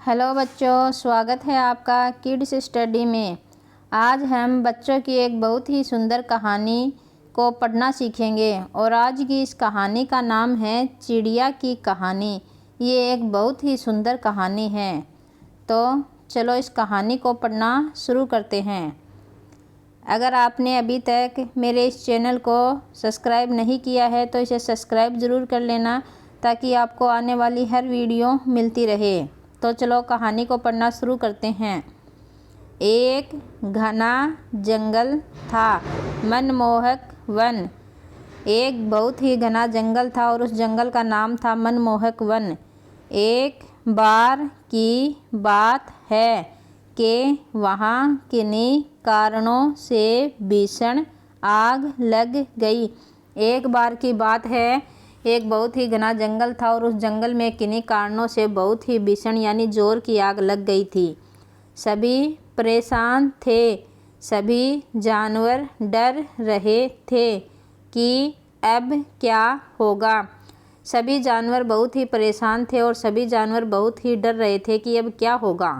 Hello बच्चों, स्वागत है आपका किड्स स्टडी में। आज हम बच्चों की एक बहुत ही सुंदर कहानी को पढ़ना सीखेंगे और आज की इस कहानी का नाम है चिड़िया की कहानी। ये एक बहुत ही सुंदर कहानी है। तो चलो इस कहानी को पढ़ना शुरू करते हैं। अगर आपने अभी तक मेरे इस चैनल को सब्सक्राइब नहीं किया है तो इसे सब्सक्राइब ज़रूर कर लेना ताकि आपको आने वाली हर वीडियो मिलती रहे। तो चलो कहानी को पढ़ना शुरू करते हैं। एक घना जंगल था, मनमोहक वन। एक बहुत ही घना जंगल था और उस जंगल का नाम था मनमोहक वन। एक बार की बात है कि वहाँ किन्हीं कारणों से भीषण आग लग गई। एक बार की बात है, एक बहुत ही घना जंगल था और उस जंगल में किन्हीं कारणों से बहुत ही भीषण यानी जोर की आग लग गई थी। सभी परेशान थे, सभी जानवर डर रहे थे कि अब क्या होगा। सभी जानवर बहुत ही परेशान थे और सभी जानवर बहुत ही डर रहे थे कि अब क्या होगा।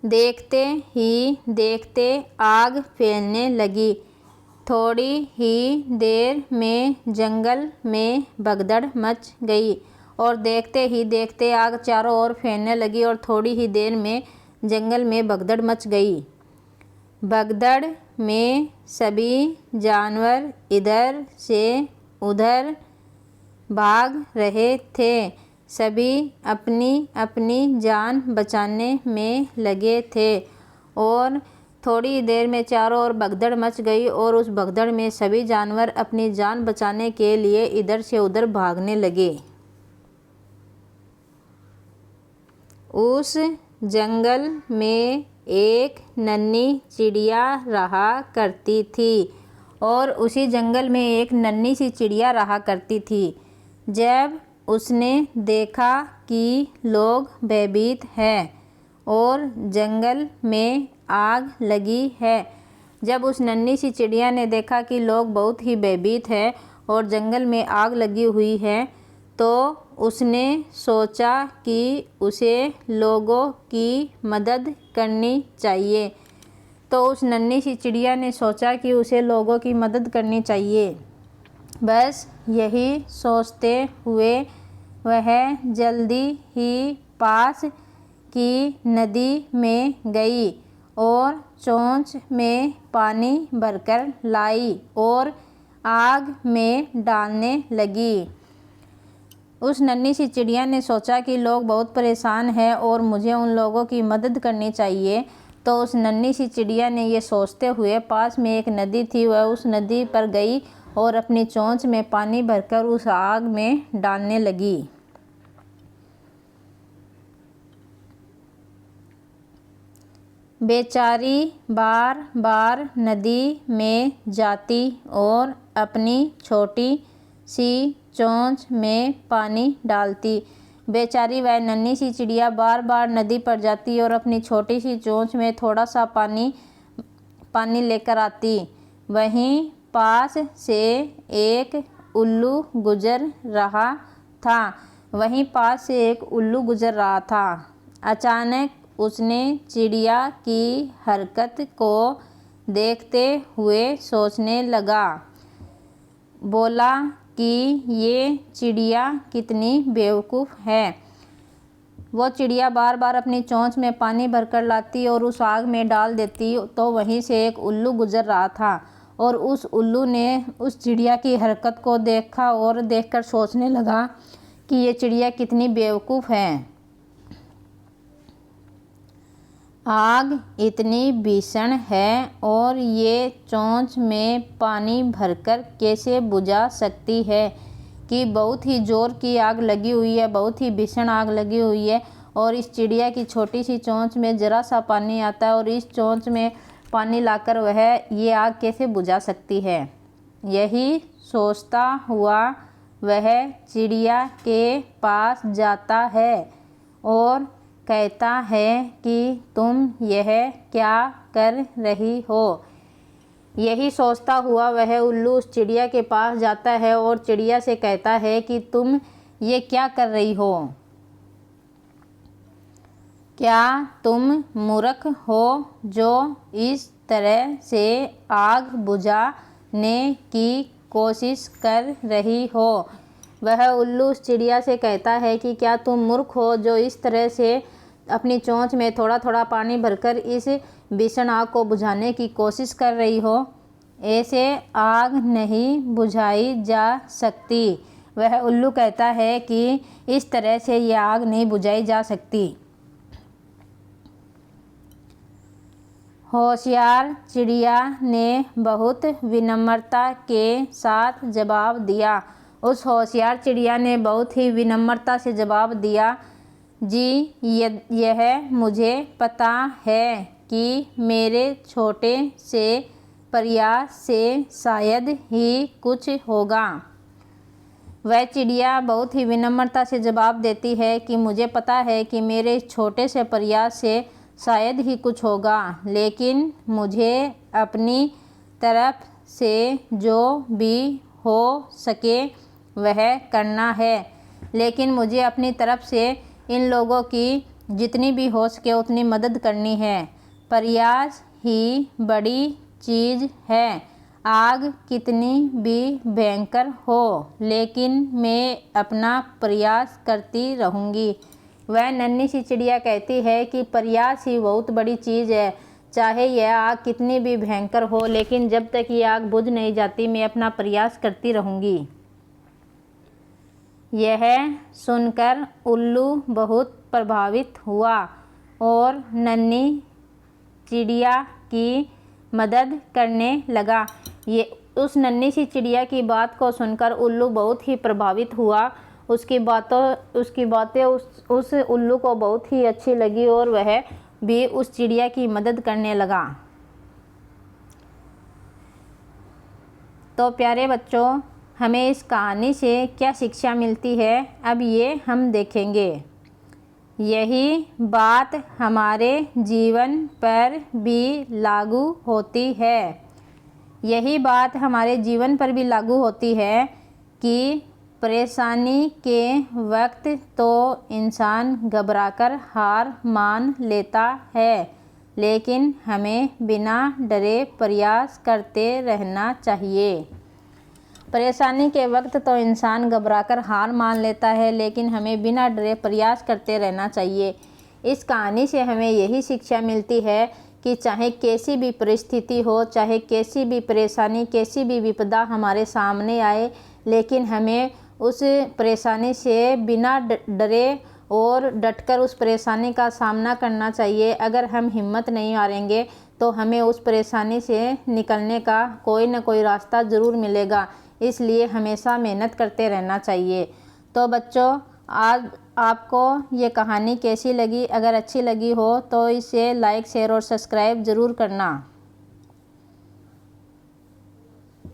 देखते ही देखते आग फैलने लगी। थोड़ी ही देर में जंगल में भगदड़ मच गई और देखते ही देखते आग चारों ओर फैलने लगी और थोड़ी ही देर में जंगल में भगदड़ मच गई। भगदड़ में सभी जानवर इधर से उधर भाग रहे थे। सभी अपनी अपनी जान बचाने में लगे थे और थोड़ी देर में चारों ओर भगदड़ मच गई और उस भगदड़ में सभी जानवर अपनी जान बचाने के लिए इधर से उधर भागने लगे। उस जंगल में एक नन्ही चिड़िया रहा करती थी और उसी जंगल में एक नन्ही सी चिड़िया रहा करती थी। जब उसने देखा कि लोग भयभीत हैं और जंगल में आग लगी है, जब उस नन्ही सी चिड़िया ने देखा कि लोग बहुत ही भयभीत हैं और जंगल में आग लगी हुई है, तो उसने सोचा कि उसे लोगों की मदद करनी चाहिए। तो उस नन्ही सी चिड़िया ने सोचा कि उसे लोगों की मदद करनी चाहिए। बस यही सोचते हुए वह जल्दी ही पास की नदी में गई और चोंच में पानी भरकर लाई और आग में डालने लगी। उस नन्ही सी चिड़िया ने सोचा कि लोग बहुत परेशान हैं और मुझे उन लोगों की मदद करनी चाहिए। तो उस नन्ही सी चिड़िया ने ये सोचते हुए पास में एक नदी थी, वह उस नदी पर गई और अपनी चोंच में पानी भरकर उस आग में डालने लगी। बेचारी बार बार नदी में जाती और अपनी छोटी सी चोंच में पानी डालती। बेचारी वह नन्ही सी चिड़िया बार बार नदी पर जाती और अपनी छोटी सी चोंच में थोड़ा सा पानी लेकर आती। वहीं पास से एक उल्लू गुजर रहा था। अचानक उसने चिड़िया की हरकत को देखते हुए सोचने लगा। बोला कि ये चिड़िया कितनी बेवकूफ़ है। वो चिड़िया बार बार अपनी चोंच में पानी भरकर लाती और उस आग में डाल देती। तो वहीं से एक उल्लू गुजर रहा था और उस उल्लू ने उस चिड़िया की हरकत को देखा और देखकर सोचने लगा कि ये चिड़िया कितनी बेवकूफ़ है। आग इतनी भीषण है और ये चोंच में पानी भरकर कैसे बुझा सकती है कि बहुत ही ज़ोर की आग लगी हुई है, बहुत ही भीषण आग लगी हुई है और इस चिड़िया की छोटी सी चोंच में ज़रा सा पानी आता है और इस चोंच में पानी लाकर वह ये आग कैसे बुझा सकती है। यही सोचता हुआ वह चिड़िया के पास जाता है और कहता है कि तुम यह क्या कर रही हो। यही सोचता हुआ वह उल्लू उस चिड़िया के पास जाता है और चिड़िया से कहता है कि तुम ये क्या कर रही हो। क्या तुम मूर्ख हो जो इस तरह से आग बुझाने की कोशिश कर रही हो। वह उल्लू उस चिड़िया से कहता है कि क्या तुम मूर्ख हो जो इस तरह से अपनी चोंच में थोड़ा थोड़ा पानी भरकर इस भीषण आग को बुझाने की कोशिश कर रही हो। ऐसे आग नहीं बुझाई जा सकती। वह उल्लू कहता है कि इस तरह से यह आग नहीं बुझाई जा सकती। होशियार चिड़िया ने बहुत विनम्रता के साथ जवाब दिया। उस होशियार चिड़िया ने बहुत ही विनम्रता से जवाब दिया, जी यह मुझे पता है कि मेरे छोटे से प्रयास से शायद ही कुछ होगा। वह चिड़िया बहुत ही विनम्रता से जवाब देती है कि मुझे पता है कि मेरे छोटे से प्रयास से शायद ही कुछ होगा, लेकिन मुझे अपनी तरफ से जो भी हो सके वह करना है। लेकिन मुझे अपनी तरफ से इन लोगों की जितनी भी हो सके उतनी मदद करनी है। प्रयास ही बड़ी चीज़ है। आग कितनी भी भयंकर हो, लेकिन मैं अपना प्रयास करती रहूँगी। वह नन्ही सी चिड़िया कहती है कि प्रयास ही बहुत बड़ी चीज़ है। चाहे यह आग कितनी भी भयंकर हो, लेकिन जब तक ये आग बुझ नहीं जाती मैं अपना प्रयास करती रहूँगी। यह सुनकर उल्लू बहुत प्रभावित हुआ और नन्ही चिड़िया की मदद करने लगा। ये उस नन्ही सी चिड़िया की बात को सुनकर उल्लू बहुत ही प्रभावित हुआ। उसकी बातें उस उल्लू को बहुत ही अच्छी लगी और वह भी उस चिड़िया की मदद करने लगा। तो प्यारे बच्चों, हमें इस कहानी से क्या शिक्षा मिलती है, अब ये हम देखेंगे। यही बात हमारे जीवन पर भी लागू होती है। यही बात हमारे जीवन पर भी लागू होती है कि परेशानी के वक्त तो इंसान घबराकर हार मान लेता है, लेकिन हमें बिना डरे प्रयास करते रहना चाहिए। परेशानी के वक्त तो इंसान घबराकर हार मान लेता है, लेकिन हमें बिना डरे प्रयास करते रहना चाहिए। इस कहानी से हमें यही शिक्षा मिलती है कि चाहे कैसी भी परिस्थिति हो, चाहे कैसी भी परेशानी, कैसी भी विपदा हमारे सामने आए, लेकिन हमें उस परेशानी से बिना डरे और डटकर उस परेशानी का सामना करना चाहिए। अगर हम हिम्मत नहीं हारेंगे तो हमें उस परेशानी से निकलने का कोई ना कोई रास्ता ज़रूर मिलेगा। इसलिए हमेशा मेहनत करते रहना चाहिए। तो बच्चों, आज आपको ये कहानी कैसी लगी? अगर अच्छी लगी हो तो इसे लाइक, शेयर और सब्सक्राइब ज़रूर करना।